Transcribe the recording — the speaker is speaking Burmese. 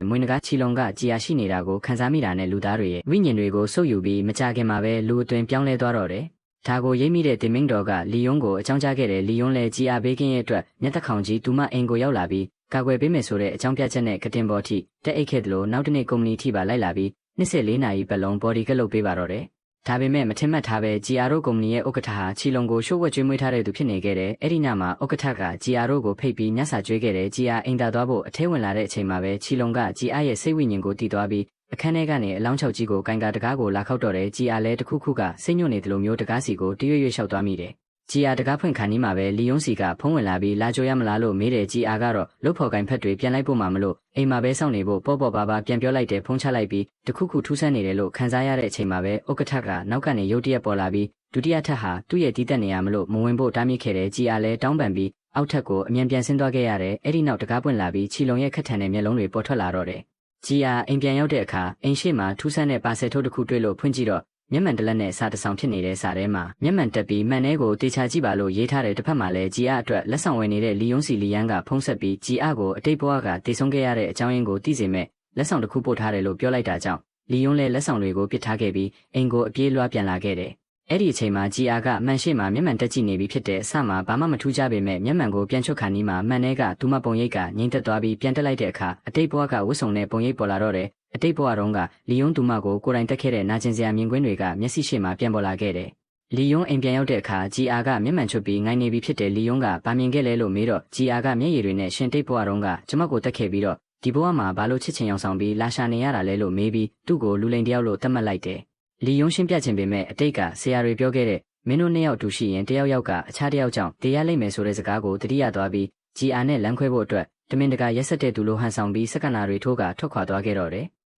မွေးနဂါချီလုံကကြည်ယာရှိနေတာကိုခန်းစားမိတာနဲ့လူသားတွေရဲ့ဝိညာဉ်တွေကိုစုပ်ယူပြီးမကြခင်မှာပဲလူအသွင်ပြောင်းလဲသွားတော့တယ်။ဒါကိုရိပ်မိတဲ့တင်မင်းတော်ကလီယွန်းကိုအကြောင်းကြားခဲ့တယ်လီယွန်းလည်းကြည်ယာဘေးကင်းရဲ့အတွက်မျက်သက်ခေါင်ကြီးသူမအိမ်ကိုရောက်လာပြီးကာကွယ်ပေးမယ်ဆိုတဲ့အကြောင်းပြချက်နဲ့ကတင်ပေါ်ထိတက်အိတ်ခဲ့တယ်လို့နောက်တနေ့ကုမ္ပဏီထိပါလိုက်လာပြီး24နာရီပတ်လုံးဘော်ဒီကတ်လုပ်ပေးပါတော့တယ်။ဒါပေမဲ့မထင်မှတ်ထားပဲဂျီအာရိုကုမ္ပဏီရဲ့ဥက္ကဋ္ဌဟာချီလုံကိုရှို့ဝှက်ကျွေးမွေးထားတဲ့သူဖြစ်နေခဲ့တယ်။အဲ့ဒီညမှာဥက္ကဋ္ဌကဂျီအာရိုကိုဖိတ်ပြီးညစာကျွေးခဲ့တယ်ဂျီအာအိမ်သာသွားဖို့အထဲဝင်လာတဲ့အချိန်မှာပဲချီလုံကဂျီအာရဲ့စိတ်ဝိညာဉ်ကိုတည်သွားပြီးအခန်းထဲကနေအလောင်းချောက်ကြီးကိုကန်ကာတကားကိုလာခောက်တော့တယ်ဂျီအာလည်းတခုခုကစိတ်ညွတ်နေတယ်လို့မျိုးတကားစီကိုတရွေ့ရွေ့လျှောက်သွားမိတယ်။ဂျီအာတကားဖွင့်ခါနီးမှာပဲလီယွန်းစီကဖုံးဝင်လာပြီးလာကြိုရမလားလို့မေးတယ်ဂျီအာကတော့လုတ်ဖော်ကိုင်ဖက်တွေပြန်လိုက်ဖို့မှမလို့အိမ်မှာပဲစောင့်နေဖို့ပေါ့ပေါ့ပါပါပြန်ပြောလိုက်တယ်ဖုံးချလိုက်ပြီးတခုခုထူးဆန်းနေတယ်လို့ခံစားရတဲ့အချိန်မှာပဲဥက္ကဋ္ဌကနောက်ကနေရုတ်တရက်ပေါ်လာပြီးဒုတိယထပ်ဟာသူ့ရဲ့တီးတက်နေရမလို့မဝင်ဖို့တားမြစ်ခဲ့တယ်ဂျီအာလည်းတောင်းပန်ပြီးအောက်ထပ်ကိုအမြန်ပြန်ဆင်းသွားခဲ့ရတယ်အဲ့ဒီနောက်တကားပွင့်လာပြီးချီလုံရဲ့ခက်ထန်တဲ့မျက်လုံးတွေပေါ်ထွက်လာတော့တယ်ဂျီအာအိမ်ပြန်ရောက်တဲ့အခါအိမ်ရှိမှာထူးဆန်းတဲ့ပါဆယ်ထုတ်တစ်ခုတွေ့လို့ဖွင့်ကြည့်တော့မျက်မှန်တလက်နဲ့စာတစောင်ဖြစ်နေတဲ့စာထဲမှာမျက်မှန်တက်ပြီးမှန်ထဲကိုတေချာကြည့်ပါလို့ရေးထားတဲ့တစ်ဖက်မှာလည်းဂျီအာအတွက်လက်ဆောင်ဝယ်နေတဲ့လီယွန်းစီလီယန်ကဖုံးဆက်ပြီးဂျီအာကိုအတိတ်ဘဝကတည်ဆုံးခဲ့ရတဲ့အကြောင်းရင်းကိုသိစေမဲ့လက်ဆောင်တစ်ခုပို့ထားတယ်လို့ပြောလိုက်တာကြောင့်လီယွန်းလည်းလက်ဆောင်တွေကိုပစ်ထားခဲ့ပြီးအိမ်ကိုအပြေးလွှားပြန်လာခဲ့တယ်။အဲ့ဒီအချိန်မှာဂျီအာကမှန်ရှိမှမျက်မှန်တက်ကြည့်နေပြီဖြစ်တဲ့အစမှာဘာမှမထူးကြပေမဲ့မျက်မှန်ကိုပြန်ချွတ်ခါနီးမှာမှန်ထဲကသူမပုံရိပ်ကငိမ့်သက်သွားပြီးပြန်တက်လိုက်တဲ့အခါအတိတ်ဘဝကဝတ်စုံနဲ့ပုံရိပ်ပေါ်လာတော့တယ်။အတိတ်ဘဝတုန်းကလီယွန်းသူမကိုကိုယ်တိုင်တက်ခဲ့တဲ့နာကျင်စရာမြင်ကွင်းတွေကမျက်စိရှိမှပြန်ပေါ်လာခဲ့တယ်။လီယွန်းအိမ်ပြန်ရောက်တဲ့အခါဂျီအာကမျက်မှန်ချွတ်ပြီးငိုင်းနေပြီဖြစ်တဲ့လီယွန်းကဗာမြင်ခဲ့လဲလို့မေးတော့ဂျီအာကမျက်ရည်တွေနဲ့ရှင်တိတ်ဘဝတုန်းကကျမကိုတက်ခဲ့ပြီးတော့ဒီဘဝမှာဘာလို့ချစ်ချင်အောင်ဆောင်ပြီးလာရှာနေရတာလဲလို့မေးပြီးသူ့ကိုလူလိန်တယောက်လို့သတ်မှတ်လိုက်တယ်။လီယွန်းရှင်းပြခြင်းပေမဲ့အတိတ်ကဆရာတွေပြောခဲ့တဲ့မင်းတို့နှစ်ယောက်တူရှိရင်တယောက်ယောက်ကအခြားတယောက်ကြောင့်တရားလိမ့်မယ်ဆိုတဲ့စကားကိုတတိယသွားပြီးဂျီအာနဲ့လမ်းခွဲဖို့အတွက်တမင်တကာရက်ဆက်တဲ့သူလိုဟန်ဆောင်ပြီးစက္ကနာတွေထိုးကထွက်ခွာသွားခဲ့တော့တယ်